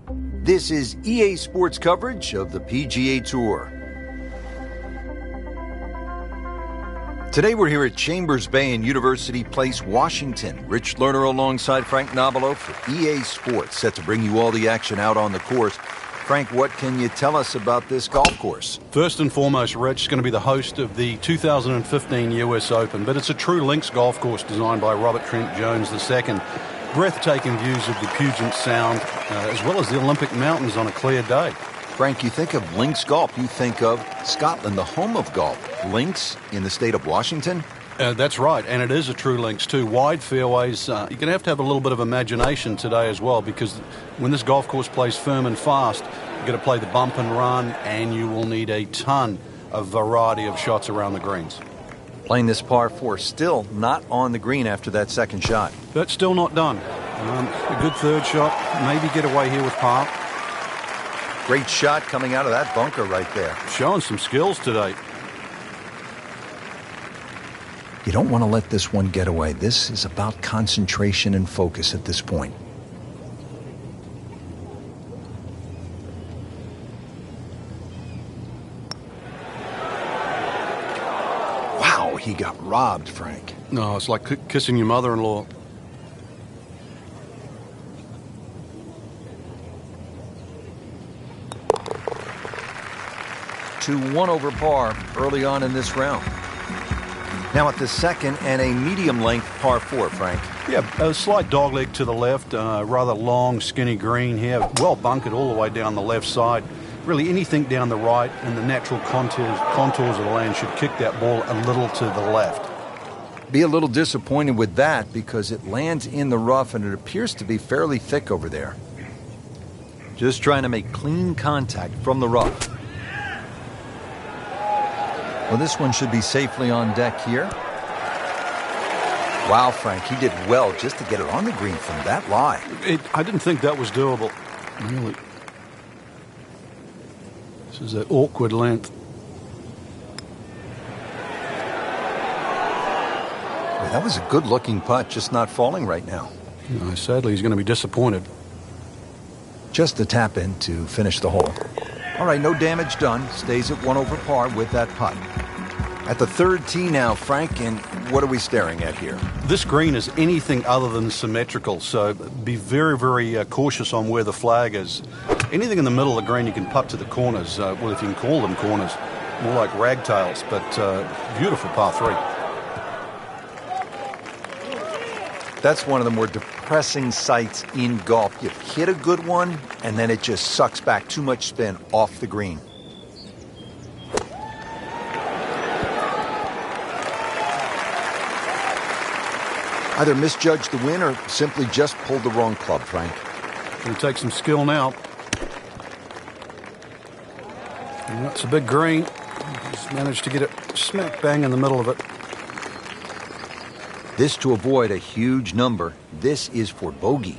This is EA Sports coverage of the PGA Tour. Today we're here at Chambers Bay in University Place, Washington. Rich Lerner alongside Frank Nobilo for EA Sports, set to bring you all the action out on the course. Frank, what can you tell us about this golf course? First and foremost, Rich is going to be the host of the 2015 US Open, but it's a true links golf course designed by Robert Trent Jones II. Breathtaking views of the Puget Sound, as well as the Olympic Mountains on a clear day. Frank, you think of links golf, you think of Scotland, the home of golf. Links in the state of Washington? That's right, and it is a true links too. Wide fairways. You're going to have a little bit of imagination today as well, because when this golf course plays firm and fast, you're going to play the bump and run, and you will need a ton of variety of shots around the greens. Playing this par 4, still not on the green after that second shot. That's still not done. A good third shot, maybe get away here with par. Great shot coming out of that bunker right there. Showing some skills today. You don't want to let this one get away. This is about concentration and focus at this point. Wow, he got robbed, Frank. No, it's like kissing your mother-in-law. To 1 over par early on in this round. Now at the second and a medium-length par 4, Frank. Yeah, a slight dogleg to the left, rather long, skinny green here. Well bunkered all the way down the left side. Really anything down the right and the natural contours of the land should kick that ball a little to the left. Be a little disappointed with that because it lands in the rough and it appears to be fairly thick over there. Just trying to make clean contact from the rough. Well, this one should be safely on deck here. Wow, Frank, he did well just to get it on the green from that lie. I didn't think that was doable, really. This is an awkward length. Well, that was a good-looking putt, just not falling right now. No, sadly, he's going to be disappointed. Just a tap in to finish the hole. All right, no damage done. Stays at 1 over par with that putt. At the third tee now, Frank, and what are we staring at here? This green is anything other than symmetrical, so be very, very cautious on where the flag is. Anything in the middle of the green you can putt to the corners. Well, if you can call them corners, more like ragtails, but beautiful par 3. That's one of the more depressing sights in golf. You hit a good one, and then it just sucks back too much spin off the green. Either misjudged the win or simply just pulled the wrong club, Frank. Going to take some skill now. And that's a big green. He's managed to get it smack bang in the middle of it. This to avoid a huge number. This is for bogey.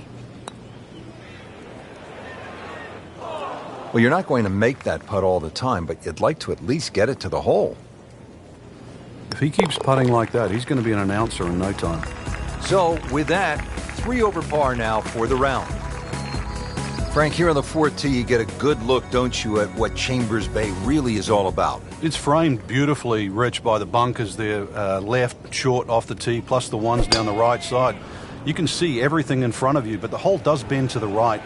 Well, you're not going to make that putt all the time, but you'd like to at least get it to the hole. If he keeps putting like that, he's going to be an announcer in no time. So, with that, 3 over par now for the round. Frank, here on the 4th tee, you get a good look, don't you, at what Chambers Bay really is all about. It's framed beautifully, Rich, by the bunkers there, left, short, off the tee, plus the ones down the right side. You can see everything in front of you, but the hole does bend to the right.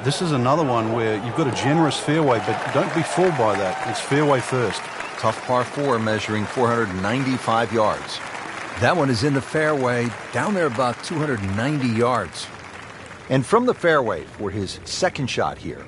This is another one where you've got a generous fairway, but don't be fooled by that. It's fairway first. Tough par 4 measuring 495 yards. That one is in the fairway, down there about 290 yards. And from the fairway for his second shot here.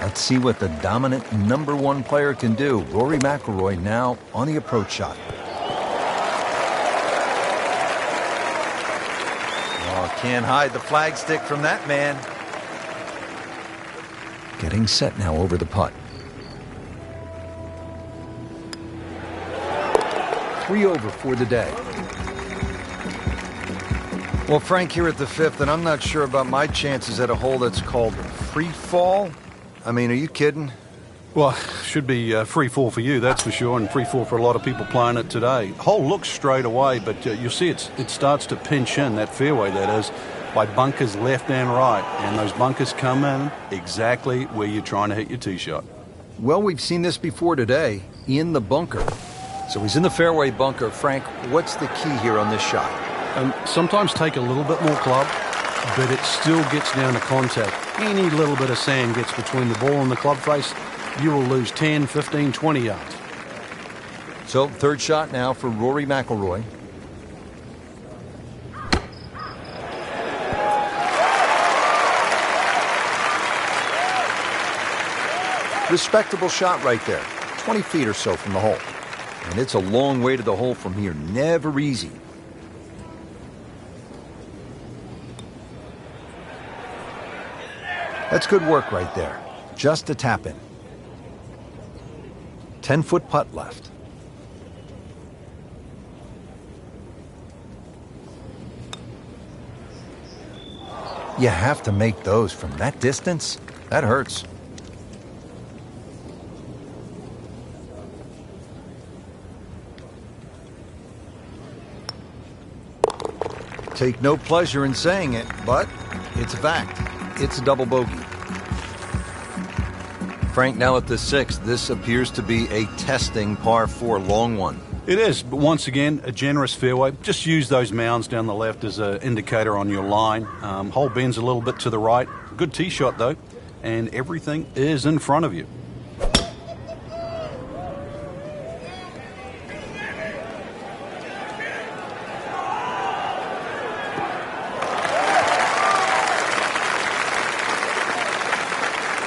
Let's see what the dominant #1 player can do. Rory McIlroy now on the approach shot. Oh, can't hide the flagstick from that man. Getting set now over the putt. 3 over for the day. Well, Frank here at the 5th, and I'm not sure about my chances at a hole that's called free fall. I mean, are you kidding? Well, should be free fall for you, that's for sure, and free fall for a lot of people playing it today. Hole looks straight away, but you'll see it starts to pinch in, that fairway that is, by bunkers left and right, and those bunkers come in exactly where you're trying to hit your tee shot. Well, we've seen this before today, in the bunker. So he's in the fairway bunker. Frank, what's the key here on this shot? Sometimes take a little bit more club, but it still gets down to contact. Any little bit of sand gets between the ball and the club face, you will lose 10, 15, 20 yards. So, third shot now for Rory McIlroy. Respectable shot right there. 20 feet or so from the hole. And it's a long way to the hole from here. Never easy. That's good work right there. Just a tap in. 10-foot putt left. You have to make those from that distance. That hurts. Take no pleasure in saying it, but it's a fact. It's a double bogey. Frank, now at the 6th, this appears to be a testing par 4 long one. It is, but once again, a generous fairway. Just use those mounds down the left as an indicator on your line. Hole bends a little bit to the right. Good tee shot, though, and everything is in front of you.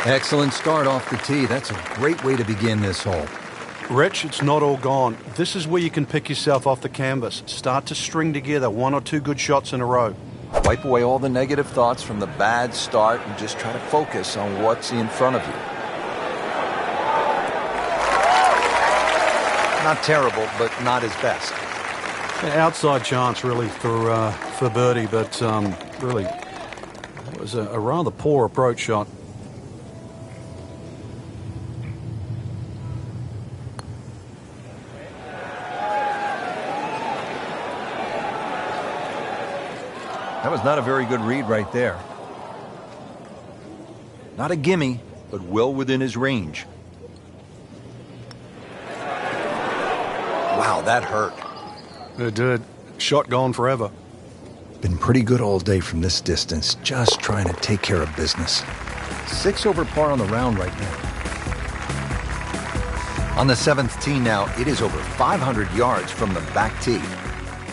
Excellent start off the tee. That's a great way to begin this hole. Rich, it's not all gone. This is where you can pick yourself off the canvas. Start to string together 1 or 2 good shots in a row. Wipe away all the negative thoughts from the bad start and just try to focus on what's in front of you. Not terrible, but not his best. Outside chance, really, for birdie, but really, it was a rather poor approach shot. That was not a very good read right there. Not a gimme, but well within his range. Wow, that hurt. It did. Shot gone forever. Been pretty good all day from this distance, just trying to take care of business. 6 over par on the round right now. On the 7th tee now, it is over 500 yards from the back tee.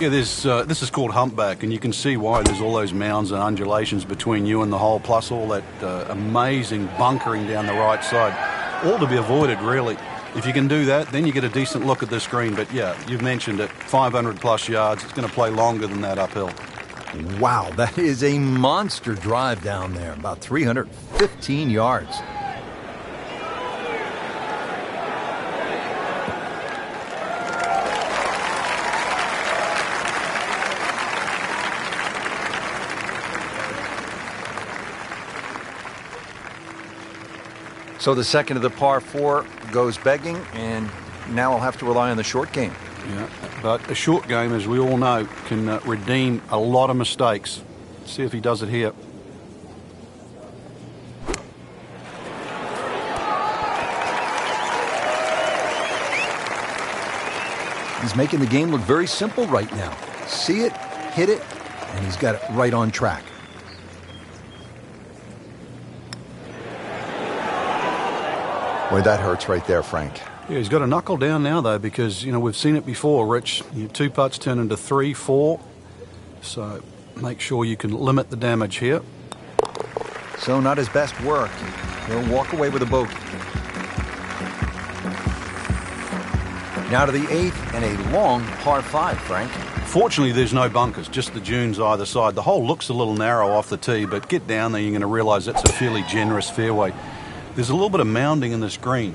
Yeah, this is called humpback, and you can see why. There's all those mounds and undulations between you and the hole, plus all that amazing bunkering down the right side. All to be avoided, really. If you can do that, then you get a decent look at this green. But yeah, you've mentioned it, 500 plus yards. It's going to play longer than that uphill. Wow, that is a monster drive down there, about 315 yards. So the second of the par 4 goes begging, and now I'll have to rely on the short game. Yeah, but a short game, as we all know, can redeem a lot of mistakes. See if he does it here. He's making the game look very simple right now. See it, hit it, and he's got it right on track. Boy, that hurts right there, Frank. Yeah, he's got to knuckle down now, though, because, we've seen it before, Rich. Your 2 putts turn into 3, 4. So make sure you can limit the damage here. So not his best work. He'll walk away with a bogey. Now to the 8th and a long par 5, Frank. Fortunately, there's no bunkers, just the dunes either side. The hole looks a little narrow off the tee, but get down there, you're going to realize that's a fairly generous fairway. There's a little bit of mounding in this green,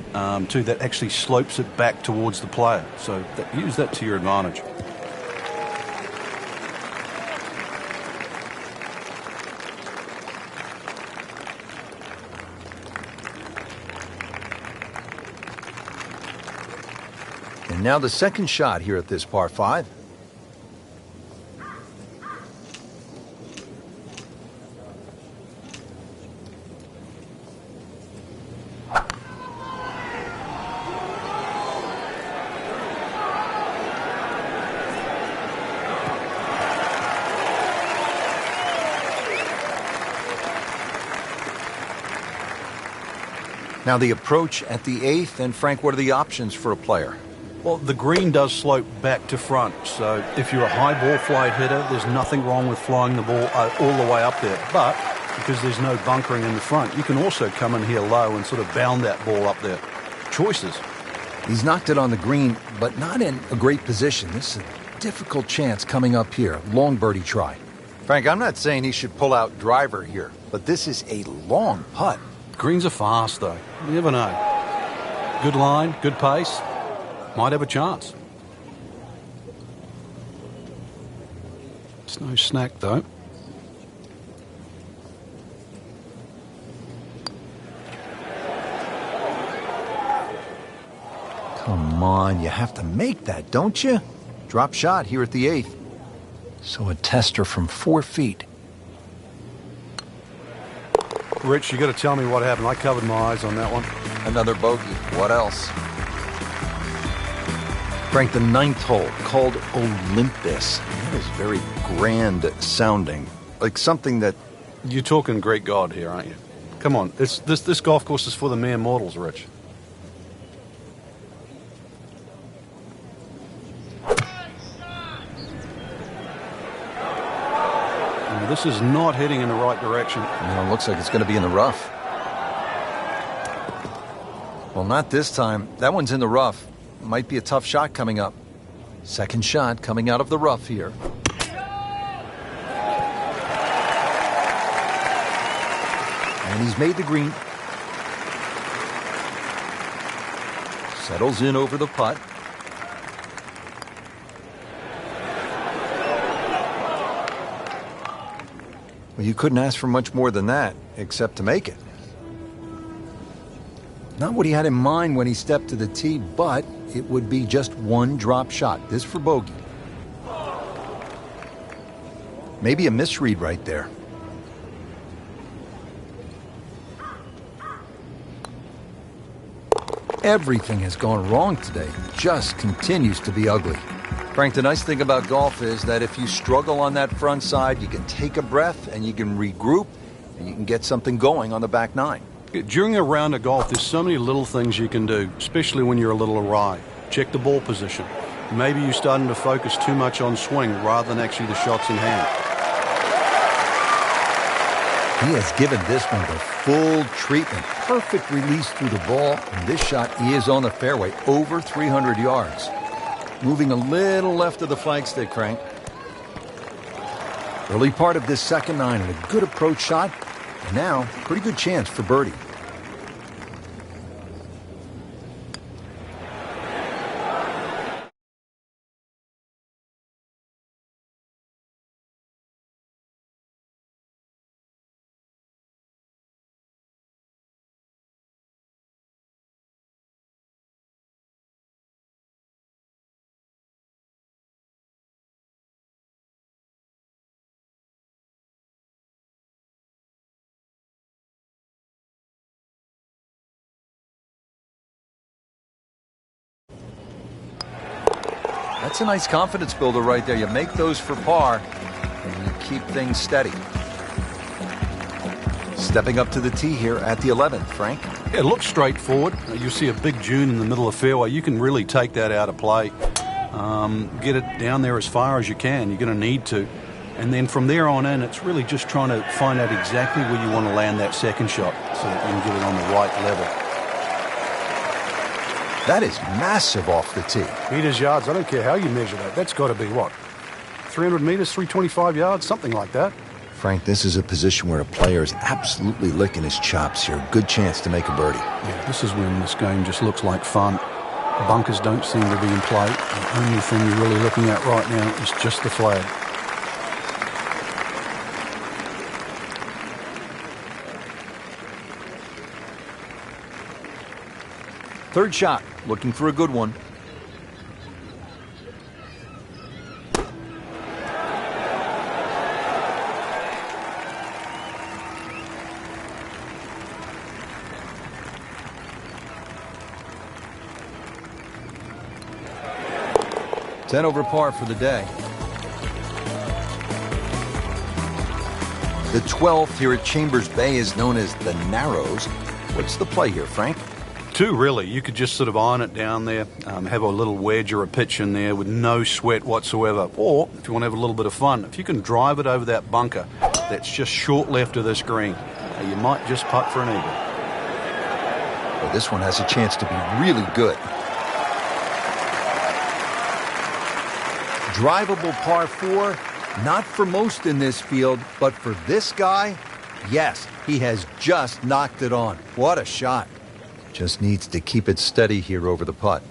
too, that actually slopes it back towards the player. So use that to your advantage. And now the second shot here at this par 5. Now the approach at the 8th, and Frank, what are the options for a player? Well, the green does slope back to front, so if you're a high ball flight hitter, there's nothing wrong with flying the ball all the way up there. But because there's no bunkering in the front, you can also come in here low and sort of bound that ball up there. Choices. He's knocked it on the green, but not in a great position. This is a difficult chance coming up here. Long birdie try. Frank, I'm not saying he should pull out driver here, but this is a long putt. Greens are fast, though. You never know. Good line, good pace. Might have a chance. It's no snack, though. Come on, you have to make that, don't you? Drop shot here at the 8th. So a tester from 4 feet. Rich, you got to tell me what happened. I covered my eyes on that one. Another bogey. What else? Frank, the 9th hole, called Olympus. That is very grand sounding. Like something that... You're talking Greek God here, aren't you? Come on, this golf course is for the mere mortals, Rich. This is not heading in the right direction. No, it looks like it's going to be in the rough. Well, not this time. That one's in the rough. Might be a tough shot coming up. Second shot coming out of the rough here. And he's made the green. Settles in over the putt. Well, you couldn't ask for much more than that, except to make it. Not what he had in mind when he stepped to the tee, but it would be just one drop shot. This for bogey. Maybe a misread right there. Everything has gone wrong today. Just continues to be ugly. Frank, the nice thing about golf is that if you struggle on that front side, you can take a breath and you can regroup and you can get something going on the back 9. During a round of golf, there's so many little things you can do, especially when you're a little awry. Check the ball position. Maybe you're starting to focus too much on swing rather than actually the shots in hand. He has given this one the full treatment. Perfect release through the ball, and this shot is on the fairway, over 300 yards. Moving a little left of the flagstick, Frank. Early part of this second 9 and a good approach shot. And now, pretty good chance for birdie. That's a nice confidence builder right there. You make those for par, and you keep things steady. Stepping up to the tee here at the 11th, Frank. It looks straightforward. You see a big dune in the middle of the fairway. You can really take that out of play. Get it down there as far as you can. You're going to need to. And then from there on in, it's really just trying to find out exactly where you want to land that second shot so that you can get it on the right level. That is massive off the tee. Meters, yards, I don't care how you measure that. That's got to be what? 300 meters, 325 yards, something like that. Frank, this is a position where a player is absolutely licking his chops here. Good chance to make a birdie. Yeah, this is when this game just looks like fun. Bunkers don't seem to be in play. The only thing you're really looking at right now is just the flag. Third shot, looking for a good one. 10 over par for the day. The 12th here at Chambers Bay is known as the Narrows. What's the play here, Frank? Two, really. You could just sort of iron it down there, have a little wedge or a pitch in there with no sweat whatsoever. Or, if you want to have a little bit of fun, if you can drive it over that bunker that's just short left of this green, you might just putt for an eagle. Well, this one has a chance to be really good. Drivable par 4, not for most in this field, but for this guy, yes, he has just knocked it on. What a shot. Just needs to keep it steady here over the putt.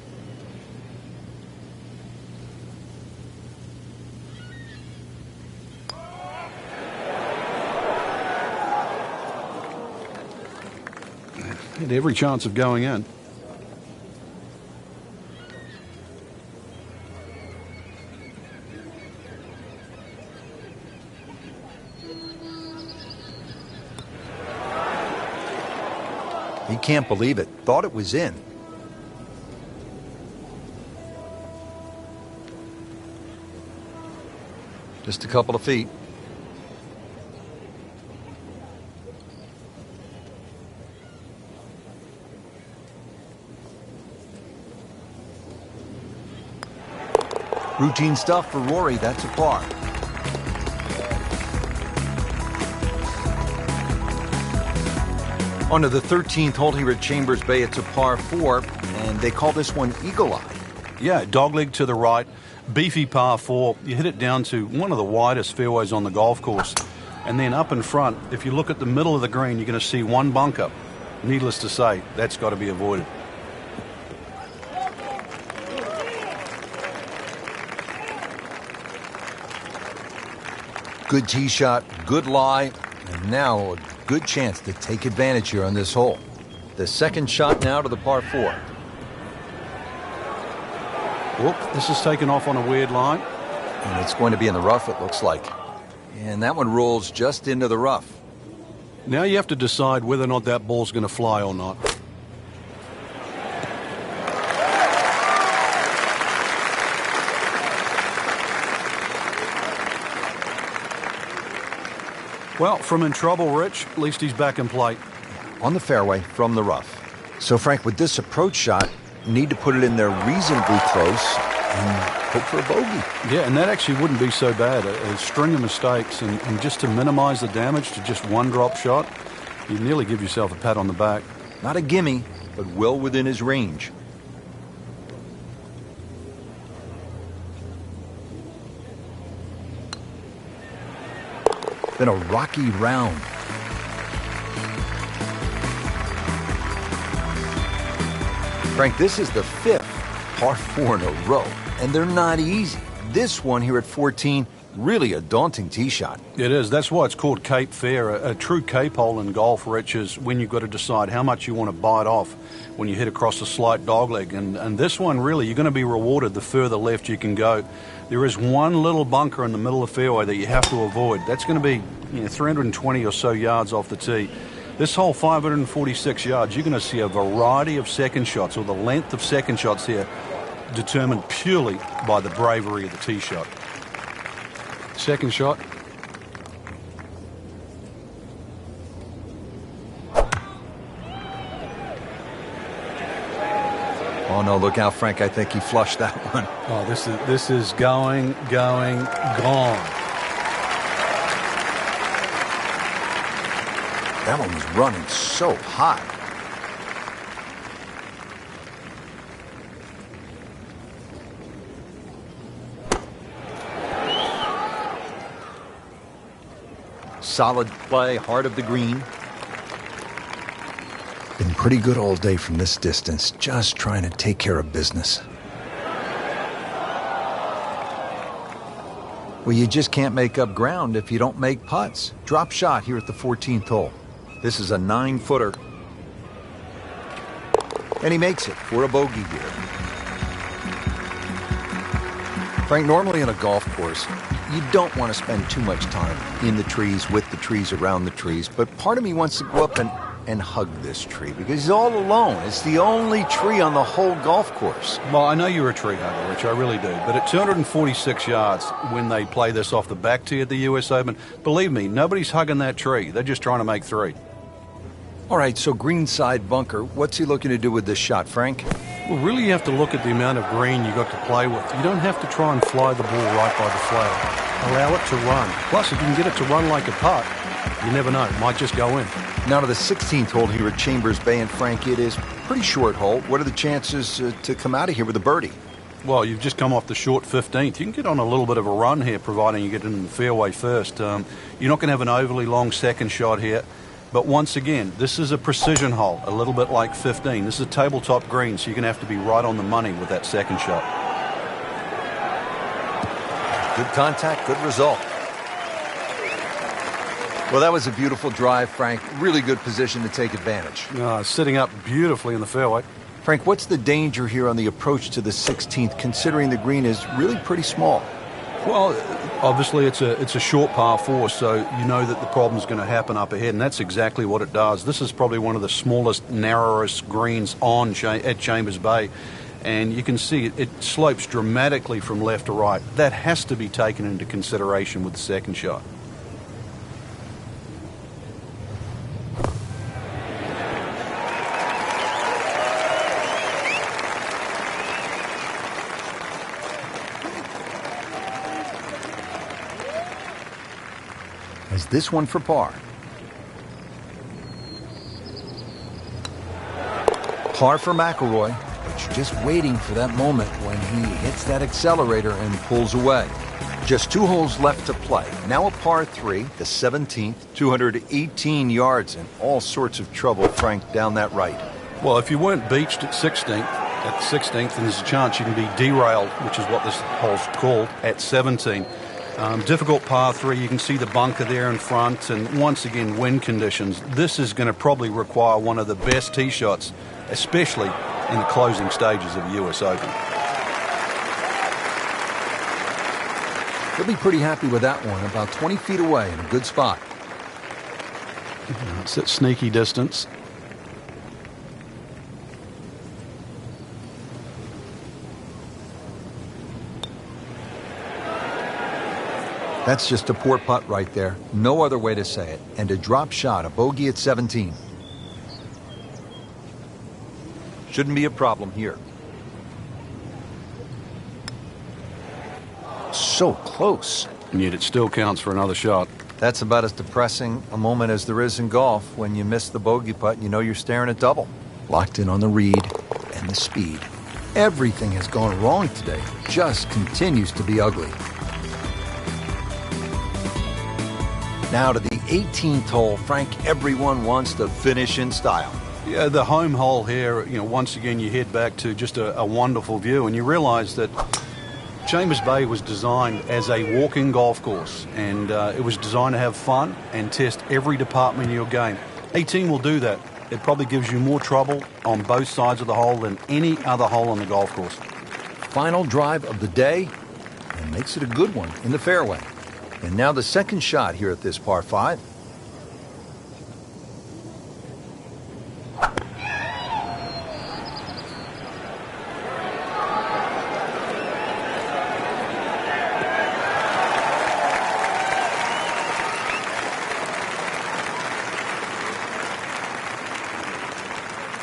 Had every chance of going in. He can't believe it. Thought it was in. Just a couple of feet. Routine stuff for Rory. That's a par. On to the 13th hole here at Chambers Bay. It's a par 4, and they call this one Eagle Eye. Yeah, dogleg to the right, beefy par 4. You hit it down to one of the widest fairways on the golf course. And then up in front, if you look at the middle of the green, you're going to see one bunker. Needless to say, that's got to be avoided. Good tee shot, good lie, and now a good chance to take advantage here on this hole. The second shot now to the par 4. Whoop, this is taken off on a weird line. And it's going to be in the rough, it looks like. And that one rolls just into the rough. Now you have to decide whether or not that ball's going to fly or not. Well, from in trouble, Rich, at least he's back in play. On the fairway from the rough. So, Frank, with this approach shot, you need to put it in there reasonably close and hope for a bogey. Yeah, and that actually wouldn't be so bad. A string of mistakes, and just to minimize the damage to just one drop shot, you nearly give yourself a pat on the back. Not a gimme, but well within his range. Been a rocky round. Frank, this is the 5th par 4 in a row, and they're not easy. This one here at 14, really a daunting tee shot. It is. That's why it's called Cape Fair. A true Cape hole in golf, Rich, is when you've got to decide how much you want to bite off when you hit across a slight dogleg. And this one, really, you're going to be rewarded the further left you can go. There is one little bunker in the middle of the fairway that you have to avoid. That's going to be 320 or so yards off the tee. This hole, 546 yards, you're going to see a variety of second shots, or the length of second shots here, determined purely by the bravery of the tee shot. Second shot. Oh, no, look out, Frank. I think he flushed that one. Oh, this is going, gone. That one was running so high. Solid play, heart of the green. Been pretty good all day from this distance, just trying to take care of business. Well, you just can't make up ground if you don't make putts. Drop shot here at the 14th hole. This is a 9-footer. And he makes it for a bogey here. Frank, normally on a golf course, you don't want to spend too much time in the trees, with the trees, around the trees. But part of me wants to go up and and hug this tree because he's all alone. It's the only tree on the whole golf course. Well, I know you're a tree hugger, Rich, I really do. But at 246 yards, when they play this off the back tee at the US Open, believe me, nobody's hugging that tree. They're just trying to make three. All right, so greenside bunker. What's he looking to do with this shot, Frank? Well, really you have to look at the amount of green you got to play with. You don't have to try and fly the ball right by the flag. Allow it to run. Plus, if you can get it to run like a putt, you never know. It might just go in. Now to the 16th hole here at Chambers Bay, and Frank, it is pretty short hole. What are the chances to come out of here with a birdie? Well, you've just come off the short 15th. You can get on a little bit of a run here, providing you get in the fairway first. You're not going to have an overly long second shot here. But once again, this is a precision hole, a little bit like 15. This is a tabletop green, so you're going to have to be right on the money with that second shot. Good contact, good result. Well, that was a beautiful drive, Frank. Really good position to take advantage. Sitting up beautifully in the fairway. Frank, what's the danger here on the approach to the 16th, considering the green is really pretty small? Well, obviously it's a short par 4, so you know that the problem's going to happen up ahead, and that's exactly what it does. This is probably one of the smallest, narrowest greens at Chambers Bay, and you can see it slopes dramatically from left to right. That has to be taken into consideration with the second shot. As this one for par. Par for McIlroy, but you're just waiting for that moment when he hits that accelerator and pulls away. Just 2 holes left to play. Now a par 3, the 17th, 218 yards and all sorts of trouble, Frank, down that right. Well, if you weren't beached at the 16th, then there's a chance you can be derailed, which is what this hole's called, at 17. Difficult par 3. You can see the bunker there in front, and once again, wind conditions. This is going to probably require one of the best tee shots, especially in the closing stages of the US Open. He'll be pretty happy with that one, about 20 feet away in a good spot. It's at sneaky distance. That's just a poor putt right there. No other way to say it. And a drop shot, a bogey at 17. Shouldn't be a problem here. So close. And yet it still counts for another shot. That's about as depressing a moment as there is in golf. When you miss the bogey putt and you know you're staring at double. Locked in on the read and the speed. Everything has gone wrong today. Just continues to be ugly. Now to the 18th hole, Frank, everyone wants to finish in style. Yeah, the home hole here, once again you head back to just a wonderful view, and you realize that Chambers Bay was designed as a walking golf course, and it was designed to have fun and test every department of your game. 18 will do that. It probably gives you more trouble on both sides of the hole than any other hole on the golf course. Final drive of the day, and makes it a good one in the fairway. And now the second shot here at this par 5.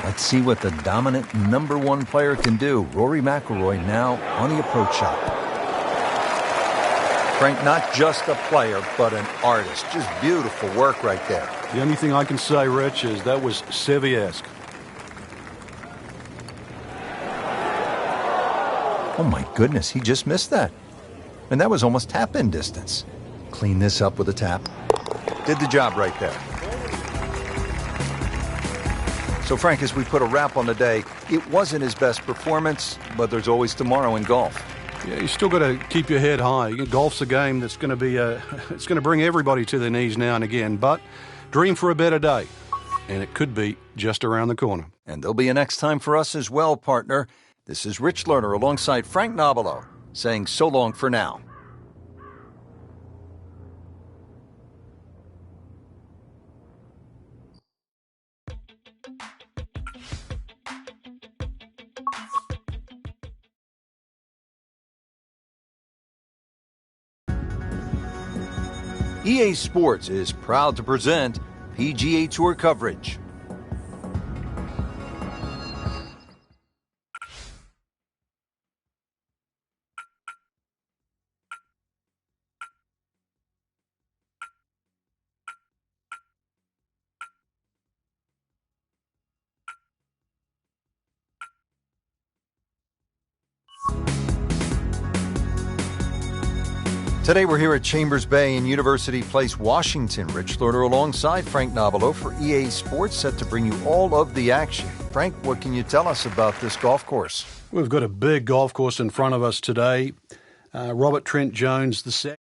Let's see what the dominant #1 player can do. Rory McIlroy now on the approach shot. Frank, not just a player, but an artist. Just beautiful work right there. The only thing I can say, Rich, is that was Seve-esque. Oh my goodness, he just missed that. And that was almost tap-in distance. Clean this up with a tap. Did the job right there. So Frank, as we put a wrap on the day, it wasn't his best performance, but there's always tomorrow in golf. Yeah, you still got to keep your head high. Golf's a game that's going to be it's going to bring everybody to their knees now and again. But dream for a better day, and it could be just around the corner. And there'll be a next time for us as well, partner. This is Rich Lerner alongside Frank Nobilo saying so long for now. EA Sports is proud to present PGA Tour coverage. Today we're here at Chambers Bay in University Place, Washington. Rich Lerner alongside Frank Nobilo for EA Sports, set to bring you all of the action. Frank, what can you tell us about this golf course? We've got a big golf course in front of us today. Robert Trent Jones II.